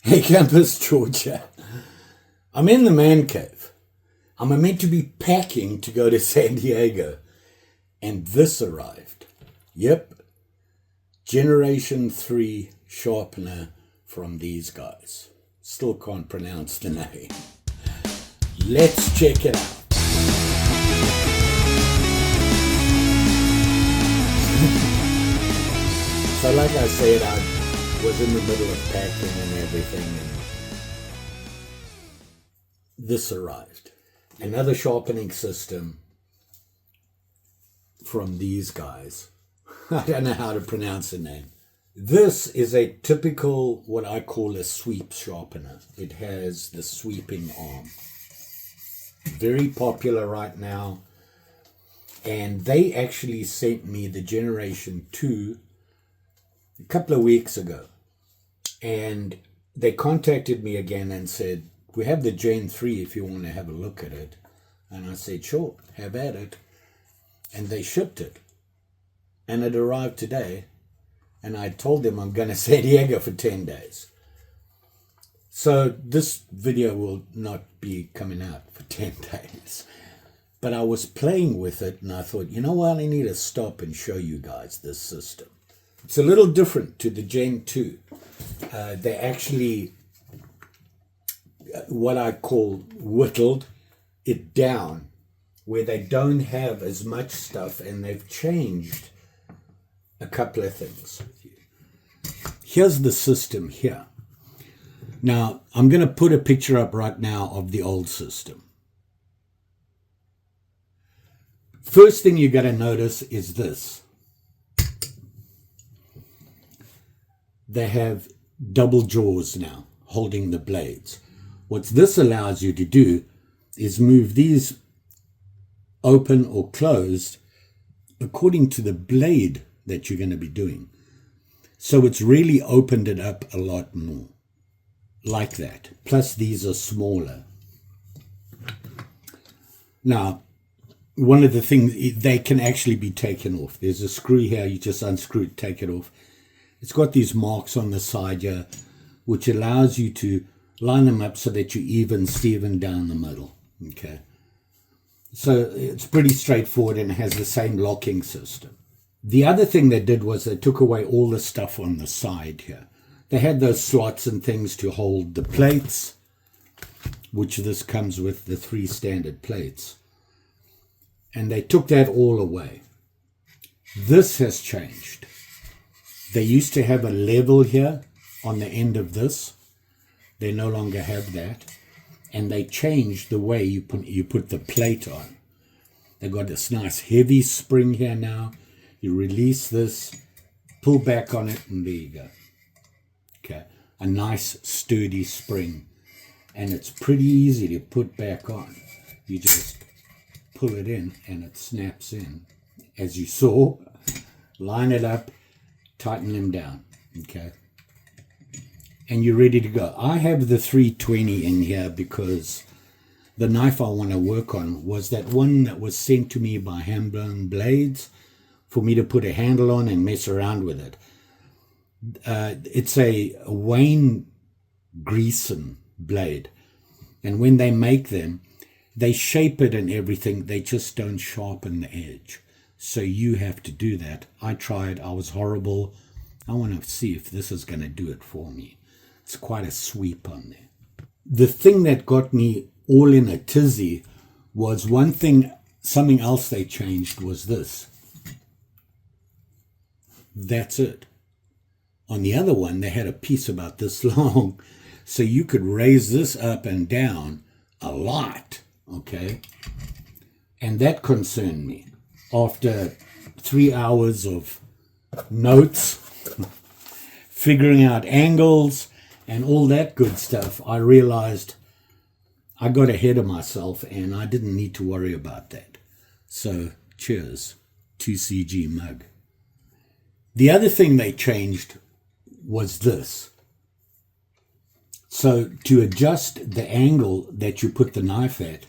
Hey, Campus, Georgia. I'm in the man cave. I'm meant to be packing to go to San Diego. And this arrived. Yep. Generation 3 sharpener from these guys. Still can't pronounce the name. Let's check it out. So like I said, I was in the middle of packing and everything, and this arrived. Another sharpening system from these guys. I don't know how to pronounce the name. This is a typical, what I call a sweep sharpener. It has the sweeping arm. Very popular right now. And they actually sent me the Generation 2 a couple of weeks ago. And they contacted me again and said, we have the Gen 3 if you want to have a look at it. And I said, sure, have at it. And they shipped it. And it arrived today. And I told them I'm going to San Diego for 10 days. So this video will not be coming out for 10 days. But I was playing with it and I thought, you know what, I need to stop and show you guys this system. It's a little different to the Gen 2. They actually, what I call whittled it down, where they don't have as much stuff, and they've changed a couple of things. Here's the system here. Now, I'm going to put a picture up right now of the old system. First thing you got to notice is this. They have double jaws now, holding the blades. What this allows you to do is move these open or closed according to the blade that you're going to be doing. So it's really opened it up a lot more, like that. Plus these are smaller. Now, one of the things, they can actually be taken off. There's a screw here, you just unscrew it, take it off. It's got these marks on the side here, which allows you to line them up so that you even Steven down the middle. Okay. So it's pretty straightforward and has the same locking system. The other thing they did was they took away all the stuff on the side here. They had those slots and things to hold the plates, which this comes with the 3 standard plates. And they took that all away. This has changed. They used to have a level here on the end of this. They no longer have that. And they changed the way you put the plate on. They've got this nice heavy spring here now. You release this, pull back on it, and there you go. Okay, a nice sturdy spring. And it's pretty easy to put back on. You just pull it in and it snaps in. As you saw, line it up, tighten them down, okay? And you're ready to go. I have the 320 in here because the knife I want to work on was that one that was sent to me by Hand-Blown Blades for me to put a handle on and mess around with it. It's a Wayne Greason blade. And when they make them, they shape it and everything. They just don't sharpen the edge. So you have to do that. I tried. I was horrible. I want to see if this is going to do it for me. It's quite a sweep on there. The thing that got me all in a tizzy was one thing, something else they changed was this. That's it. On the other one, they had a piece about this long, so you could raise this up and down a lot, okay? And that concerned me. After 3 hours of notes, figuring out angles, and all that good stuff, I realized I got ahead of myself and I didn't need to worry about that. So, cheers, 2CG mug. The other thing they changed was this. So, to adjust the angle that you put the knife at,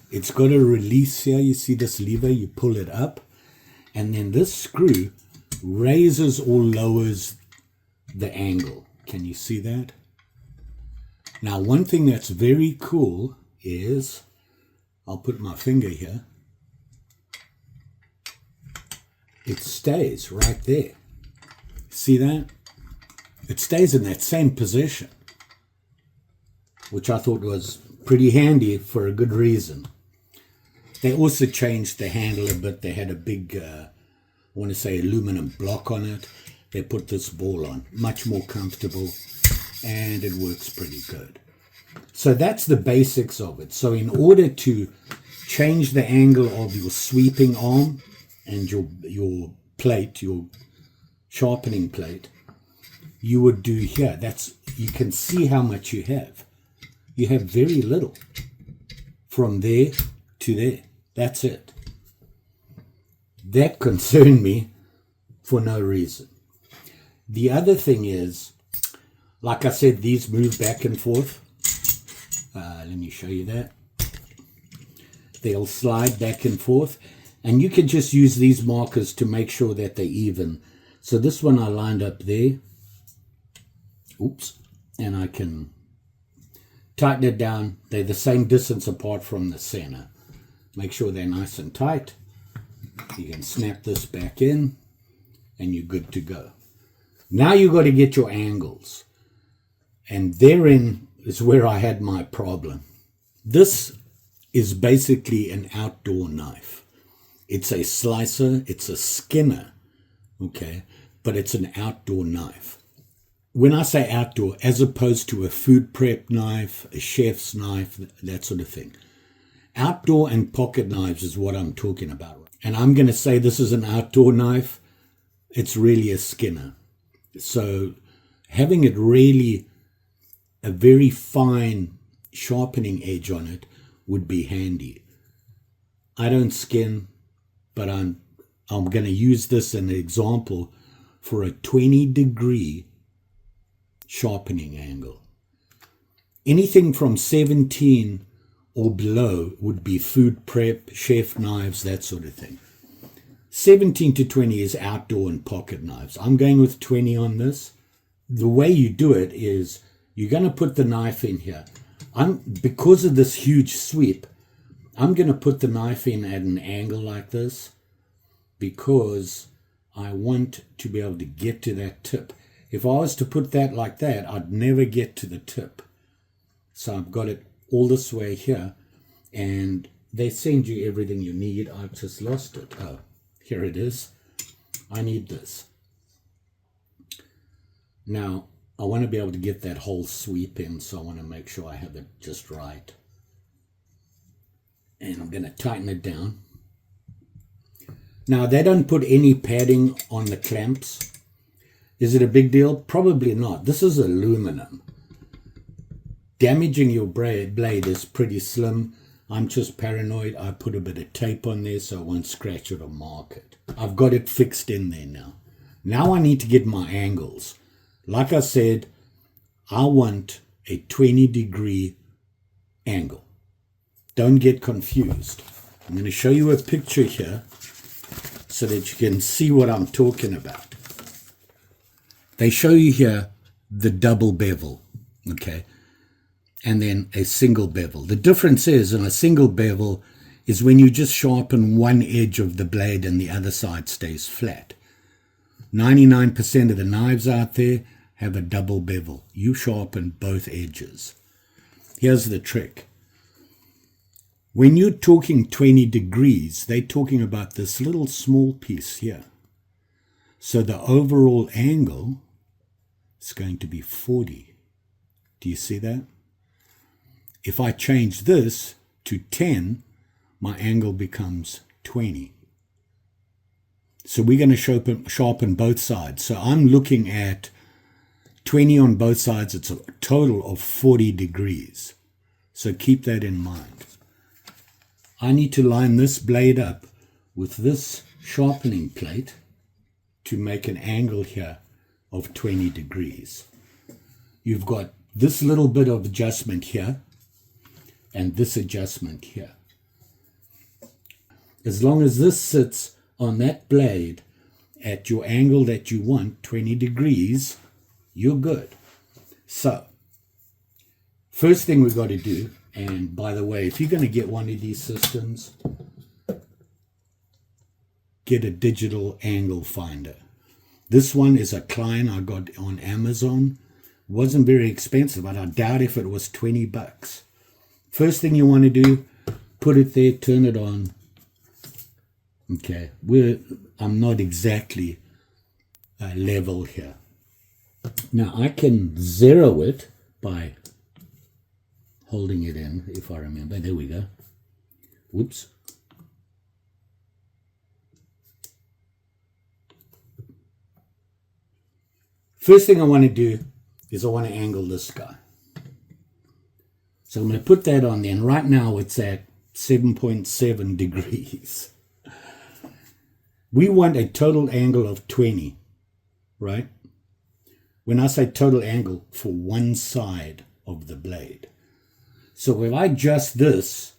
it's got a release here. You see this lever, you pull it up, and then this screw raises or lowers the angle. Can you see that? Now, one thing that's very cool is, I'll put my finger here, it stays right there. See that? It stays in that same position, which I thought was pretty handy for a good reason. They also changed the handle a bit. They had a big, I want to say, aluminum block on it. They put this ball on, much more comfortable, and it works pretty good. So that's the basics of it. So in order to change the angle of your sweeping arm and your plate, your sharpening plate, you would do here. You can see how much you have. You have very little from there to there. That's it. That concerned me for no reason. The other thing is, like I said, these move back and forth. Let me show you that. They'll slide back and forth, and you can just use these markers to make sure that they're even. So this one I lined up there. Oops. And I can tighten it down. They're the same distance apart from the center. Make sure they're nice and tight. You can snap this back in, and you're good to go. Now you've got to get your angles. And therein is where I had my problem. This is basically an outdoor knife. It's a slicer, it's a skinner, okay? But it's an outdoor knife. When I say outdoor, as opposed to a food prep knife, a chef's knife, that sort of thing. Outdoor and pocket knives is what I'm talking about. And I'm going to say this is an outdoor knife. It's really a skinner. So having it really a very fine sharpening edge on it would be handy. I don't skin, but I'm going to use this as an example for a 20-degree sharpening angle. Anything from 17 or below would be food prep, chef knives, that sort of thing. 17 to 20 is outdoor and pocket knives. I'm going with 20 on this. The way you do it is you're going to put the knife in here. Because of this huge sweep, I'm going to put the knife in at an angle like this because I want to be able to get to that tip. If I was to put that like that, I'd never get to the tip. So I've got it all this way here, and they send you everything you need. I've just lost it. Oh, here it is. I need this. Now, I want to be able to get that whole sweep in, so I want to make sure I have it just right. And I'm going to tighten it down. Now, they don't put any padding on the clamps. Is it a big deal? Probably not. This is aluminum. Damaging your blade is pretty slim. I'm just paranoid. I put a bit of tape on there so I won't scratch it or mark it. I've got it fixed in there now. Now I need to get my angles. Like I said, I want a 20-degree angle. Don't get confused. I'm going to show you a picture here so that you can see what I'm talking about. They show you here the double bevel, okay, and then a single bevel. The difference is, in a single bevel, is when you just sharpen one edge of the blade and the other side stays flat. 99% of the knives out there have a double bevel. You sharpen both edges. Here's the trick. When you're talking 20 degrees, they're talking about this little small piece here. So the overall angle is going to be 40. Do you see that? If I change this to 10, my angle becomes 20. So we're going to sharpen both sides. So I'm looking at 20 on both sides. It's a total of 40 degrees. So keep that in mind. I need to line this blade up with this sharpening plate to make an angle here of 20 degrees. You've got this little bit of adjustment here and this adjustment here. As long as this sits on that blade at your angle that you want, 20 degrees, you're good. So First thing we've got to do, and by the way, if you're going to get one of these systems, get a digital angle finder. This one is a Klein I got on Amazon. Wasn't very expensive, but I doubt if it was 20 bucks. First thing you want to do, put it there, turn it on. Okay, I'm not exactly level here. Now I can zero it by holding it in, if I remember. There we go. Whoops. First thing I want to do is I want to angle this guy. So I'm going to put that on there, and right now it's at 7.7 degrees. We want a total angle of 20, right? When I say total angle, for one side of the blade. So if I adjust this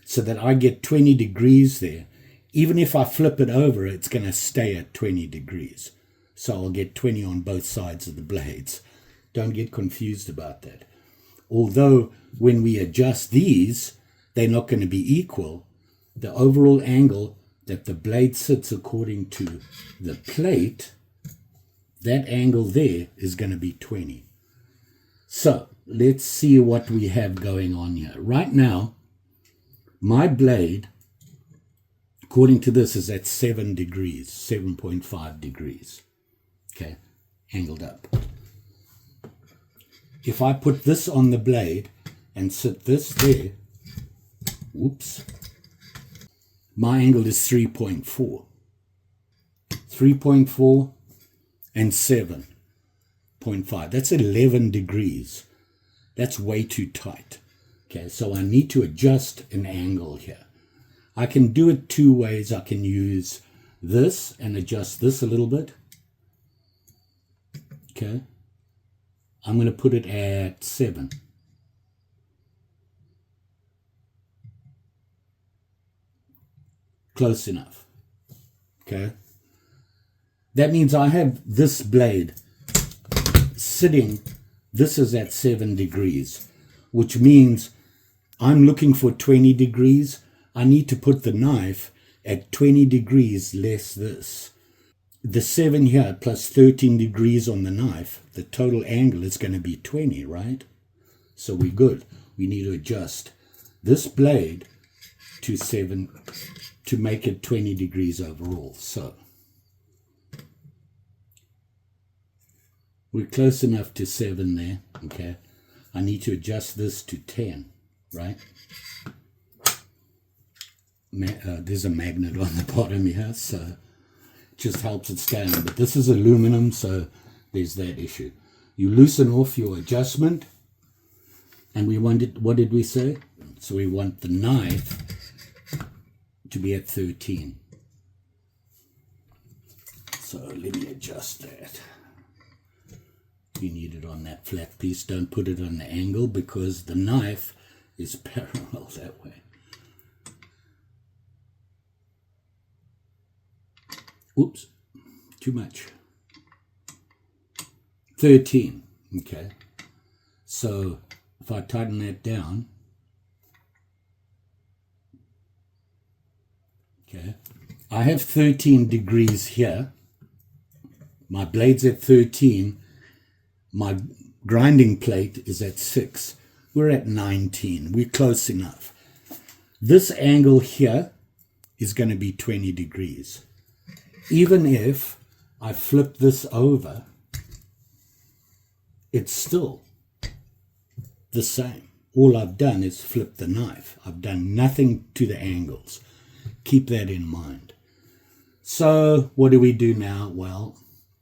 so that I get 20 degrees there, even if I flip it over, it's going to stay at 20 degrees. So I'll get 20 on both sides of the blades. Don't get confused about that. Although when we adjust these, they're not going to be equal. The overall angle that the blade sits according to the plate, that angle there is going to be 20. So let's see what we have going on here. Right now, my blade, according to this, is at 7 degrees, 7.5 degrees. Okay, angled up. If I put this on the blade and sit this there, whoops, my angle is 3.4. 3.4 and 7.5. That's 11 degrees. That's way too tight. Okay, so I need to adjust an angle here. I can do it two ways. I can use this and adjust this a little bit. Okay, I'm going to put it at 7. Close enough. Okay, that means I have this blade sitting, this is at 7 degrees, which means I'm looking for 20 degrees. I need to put the knife at 20 degrees less this. The 7 here plus 13 degrees on the knife, the total angle is going to be 20, right? So we're good. We need to adjust this blade to 7 to make it 20 degrees overall. So we're close enough to 7 there. Okay, I need to adjust this to 10, right? There's a magnet on the bottom here, so just helps it stand, but this is aluminum, so there's that issue. You loosen off your adjustment, and we want it, what did we say? So we want the knife to be at 13. So let me adjust that. You need it on that flat piece. Don't put it on the angle because the knife is parallel that way. Oops, too much. 13, okay. So if I tighten that down, okay, I have 13 degrees here. My blade's at 13. My grinding plate is at 6. We're at 19. We're close enough. This angle here is going to be 20 degrees. Even if I flip this over, it's still the same. All I've done is flip the knife. I've done nothing to the angles. Keep that in mind. So what do we do now? Well,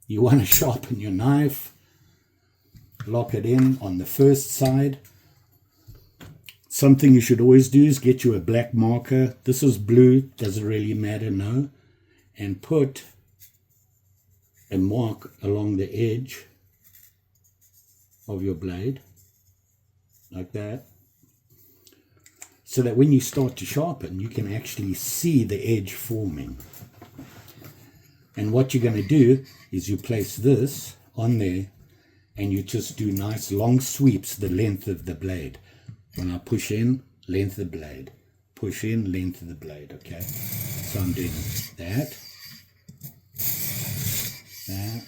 you want to sharpen your knife, lock it in on the first side. Something you should always do is get you a black marker. This is blue, doesn't really matter, no. And put a mark along the edge of your blade, like that, so that when you start to sharpen, you can actually see the edge forming. And what you're going to do is you place this on there, and you just do nice long sweeps the length of the blade. When I push in, length of the blade. Push in, length of the blade, okay? So I'm doing that. That.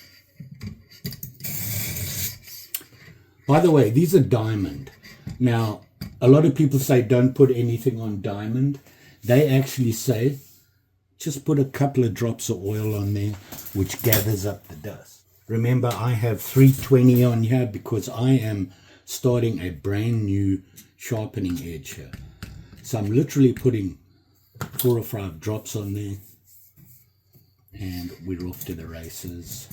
By the way, these are diamond. Now, a lot of people say don't put anything on diamond. They actually say just put a couple of drops of oil on there, which gathers up the dust. Remember, I have 320 on here because I am starting a brand new sharpening edge here. So I'm literally putting 4 or 5 drops on there, and we're off to the races.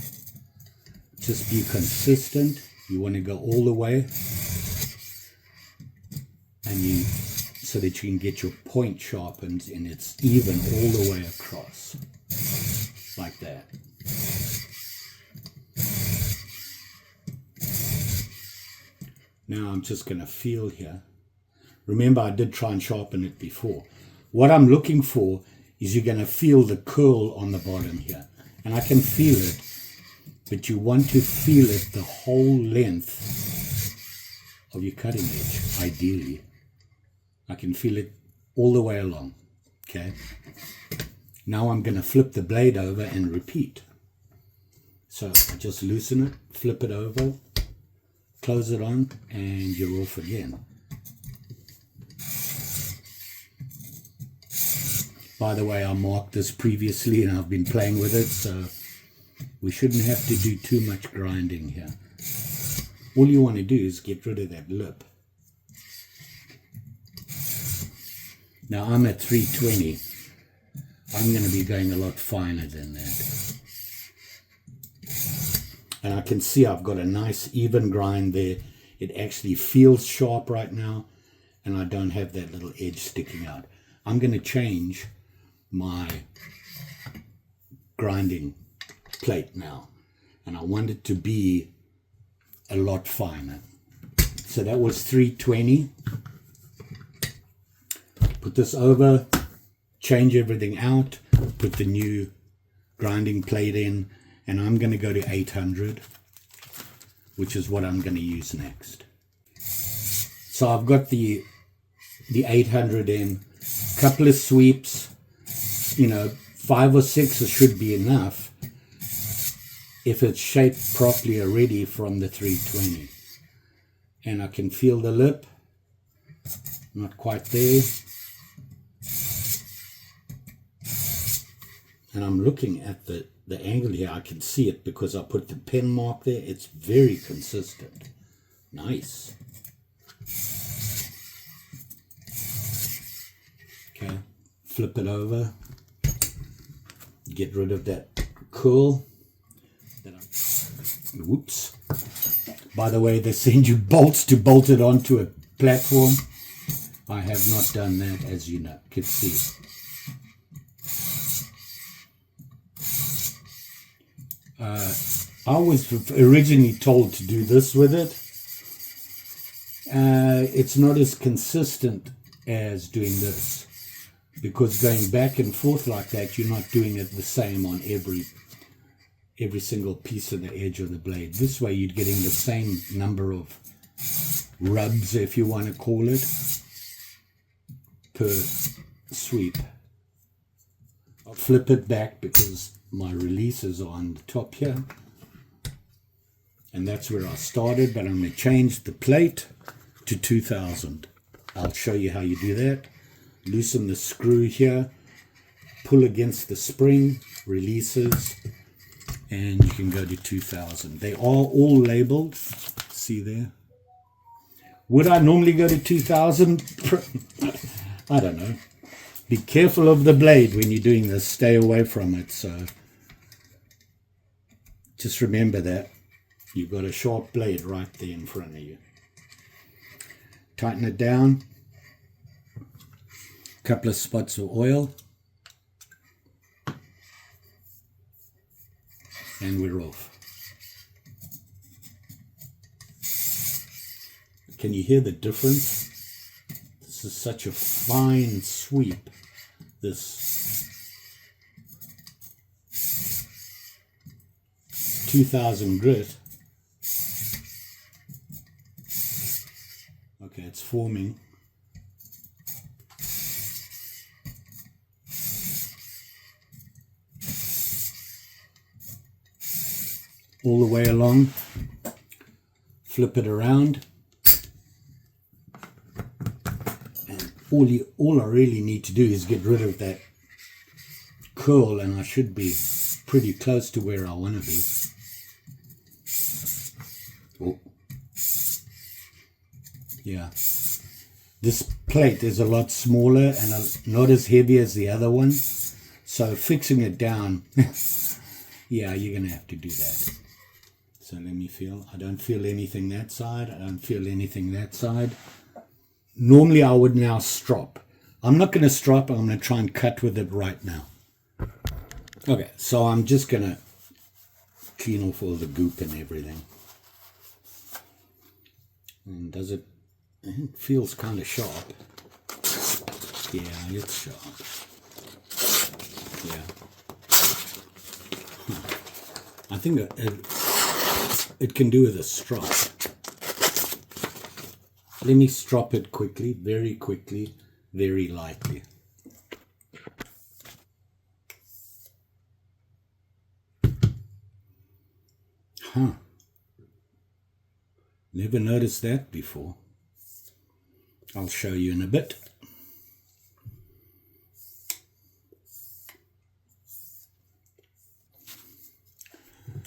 Just be consistent. You want to go all the way, and so that you can get your point sharpened and it's even all the way across, like that. Now I'm just going to feel here. Remember, I did try and sharpen it before. What I'm looking for is you're going to feel the curl on the bottom here. And I can feel it, but you want to feel it the whole length of your cutting edge, ideally. I can feel it all the way along, okay? Now I'm going to flip the blade over and repeat. So I just loosen it, flip it over, close it on, and you're off again. By the way, I marked this previously and I've been playing with it, so we shouldn't have to do too much grinding here. All you want to do is get rid of that lip. Now I'm at 320. I'm going to be going a lot finer than that. And I can see I've got a nice even grind there. It actually feels sharp right now, and I don't have that little edge sticking out. I'm going to change my grinding plate now, and I want it to be a lot finer. So that was 320. Put this over, change everything out, put the new grinding plate in, and I'm going to go to 800, which is what I'm going to use next. So I've got the 800 in, couple of sweeps, 5 or 6 should be enough if it's shaped properly already from the 320. And I can feel the lip, not quite there. And I'm looking at the angle here. I can see it because I put the pen mark there. It's very consistent. Nice. Okay, flip it over. Get rid of that curl. Whoops. By the way, they send you bolts to bolt it onto a platform. I have not done that, as you can see. I was originally told to do this with it. It's not as consistent as doing this, because going back and forth like that, you're not doing it the same on every single piece of the edge of the blade. This way you're getting the same number of rubs, if you want to call it, per sweep. I'll flip it back because my releases are on the top here, and that's where I started, but I'm going to change the plate to 2000. I'll show you how you do that. Loosen the screw here, pull against the spring, releases, and you can go to 2000. They are all labeled, see there. Would I normally go to 2000? I don't know. Be careful of the blade when you're doing this, stay away from it. So just remember that you've got a sharp blade right there in front of you. Tighten it down, a couple of spots of oil, and we're off. Can you hear the difference? This is such a fine sweep. This 2000 grit Okay, it's forming. All the way along. Flip it around. And all I really need to do is get rid of that curl, and I should be pretty close to where I want to be. Oh. Yeah, this plate is a lot smaller and not as heavy as the other one, so fixing it down, yeah, you're gonna have to do that. So let me feel. I don't feel anything that side. I don't feel anything that side. Normally I would now strop. I'm not going to strop. I'm going to try and cut with it right now. Okay, so I'm just going to clean off all the goop and everything. And does it feels kind of sharp. Yeah, it's sharp. Yeah. I think it can do with a strop. Let me strop it quickly, very lightly. Huh. Never noticed that before. I'll show you in a bit.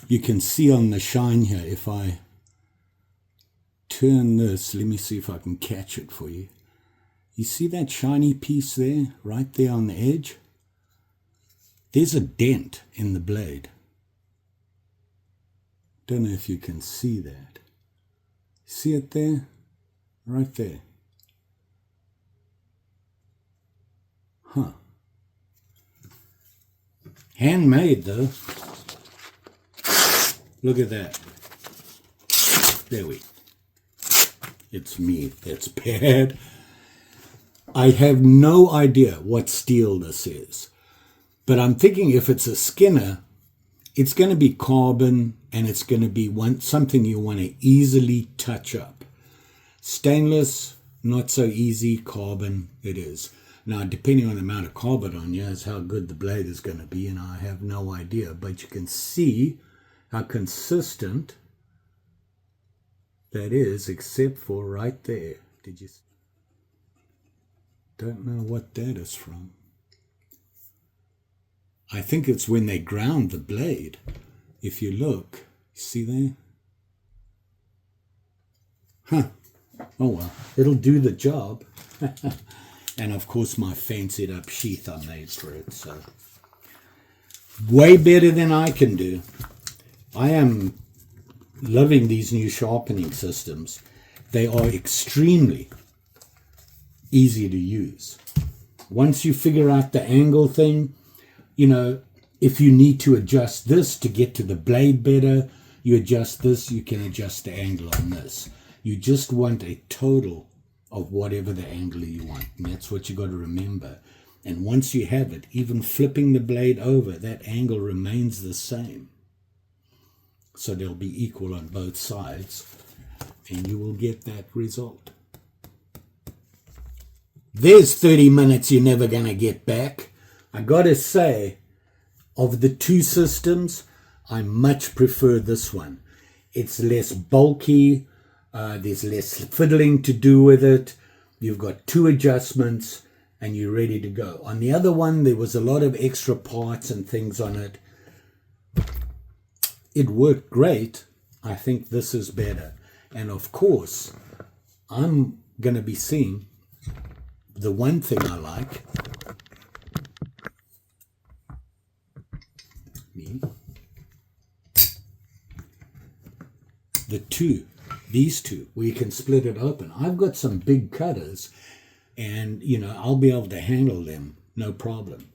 You can see on the shine here, if I turn this, let me see if I can catch it for you. You see that shiny piece there, right there on the edge? There's a dent in the blade. Don't know if you can see that. See it there? Right there. Huh. Handmade though. Look at that. There we go. It's me that's bad. I have no idea what steel this is. But I'm thinking if it's a Skinner, it's going to be carbon and it's going to be something you want to easily touch up. Stainless, not so easy. Carbon, it is. Now, depending on the amount of carbon on you is how good the blade is going to be, and I have no idea. But you can see how consistent that is, except for right there. Did you? Don't know what that is from. I think it's when they ground the blade. If you look, see there? Huh. Oh well, it'll do the job. And of course my fancied up sheath I made for it, so way better than I can do. I am loving these new sharpening systems. They are extremely easy to use. Once you figure out the angle thing, you know, if you need to adjust this to get to the blade better, you adjust this, you can adjust the angle on this. You just want a total of whatever the angle you want. And that's what you got to remember. And once you have it, even flipping the blade over, that angle remains the same. So they'll be equal on both sides, and you will get that result. There's 30 minutes you're never going to get back. I got to say, of the two systems, I much prefer this one. It's less bulky. There's less fiddling to do with it. You've got two adjustments, and you're ready to go. On the other one, there was a lot of extra parts and things on it. It worked great. I think this is better. And of course, I'm going to be seeing the one thing I like. These two, where you can split it open. I've got some big cutters, and you know, I'll be able to handle them, no problem.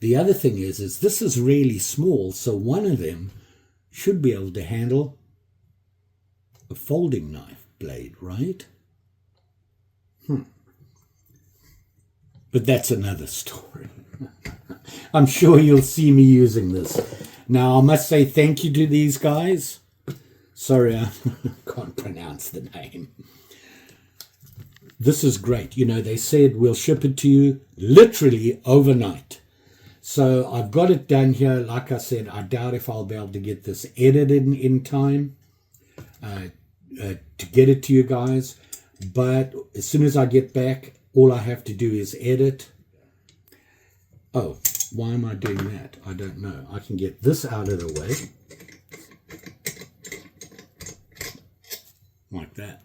The other thing is this is really small, so one of them should be able to handle a folding knife blade, right? But that's another story. I'm sure you'll see me using this. Now, I must say thank you to these guys. Sorry, I can't pronounce the name. this is great. You know, they said we'll ship it to you literally overnight. So I've got it done here. Like I said, I doubt if I'll be able to get this edited in time to get it to you guys. But as soon as I get back, all I have to do is edit. Oh, why am I doing that? I don't know. I can get this out of the way. Like that.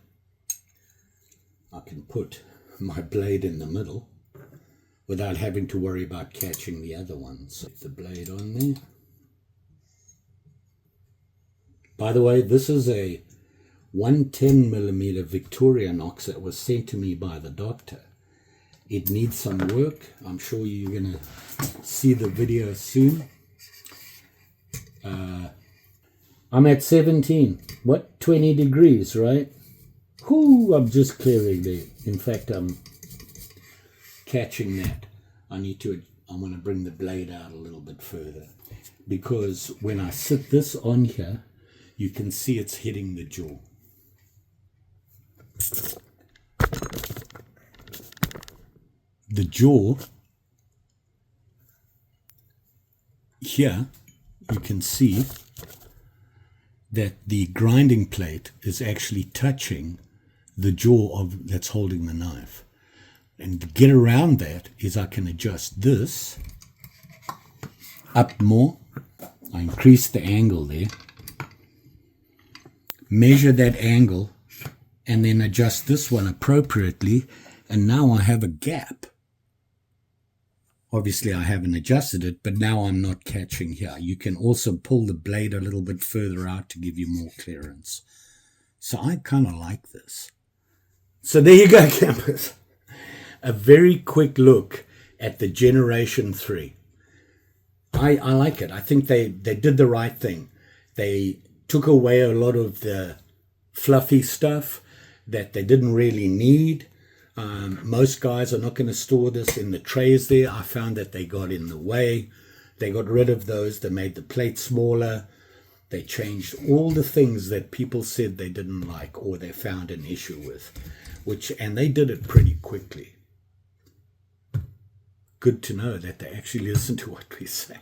I can put my blade in the middle without having to worry about catching the other ones. Put the blade on there. By the way, this is a 110mm Victorinox that was sent to me by the doctor. It needs some work. I'm sure you're going to see the video soon. I'm at 17. What? 20 degrees, right? Whoo, I'm just clearing there. In fact, I'm catching that. I want to bring the blade out a little bit further, because when I sit this on here, you can see it's hitting the jaw. The jaw here, you can see that the grinding plate is actually touching the jaw that's holding the knife. And to get around that is I can adjust this up more. I increase the angle there, measure that angle, and then adjust this one appropriately, and now I have a gap. Obviously I haven't adjusted it, but now I'm not catching here. You can also pull the blade a little bit further out to give you more clearance. So I kind of like this. So there you go, campers. A very quick look at the Generation 3. I like it. I think they did the right thing. They took away a lot of the fluffy stuff that they didn't really need. Most guys are not going to store this in the trays there. I found that they got in the way. They got rid of those. They made the plate smaller. They changed all the things that people said they didn't like or they found an issue with, and they did it pretty quickly. Good to know that they actually listen to what we say.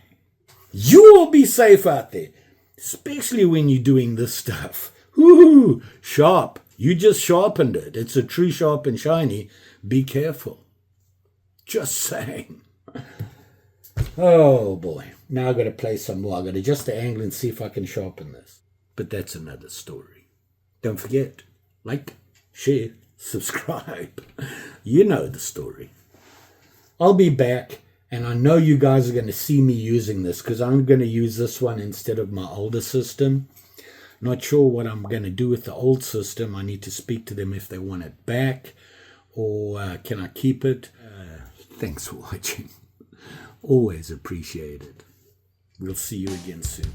You will be safe out there, especially when you're doing this stuff. Woo! Sharp. You just sharpened it. It's a true sharp and shiny. Be careful. Just saying. Oh boy. Now I've got to play some more. I've got to adjust the angle and see if I can sharpen this. But that's another story. Don't forget, like, share, subscribe. You know the story. I'll be back, and I know you guys are going to see me using this because I'm going to use this one instead of my older system. Not sure what I'm going to do with the old system. I need to speak to them if they want it back, or can I keep it? Thanks for watching. Always appreciate it. We'll see you again soon.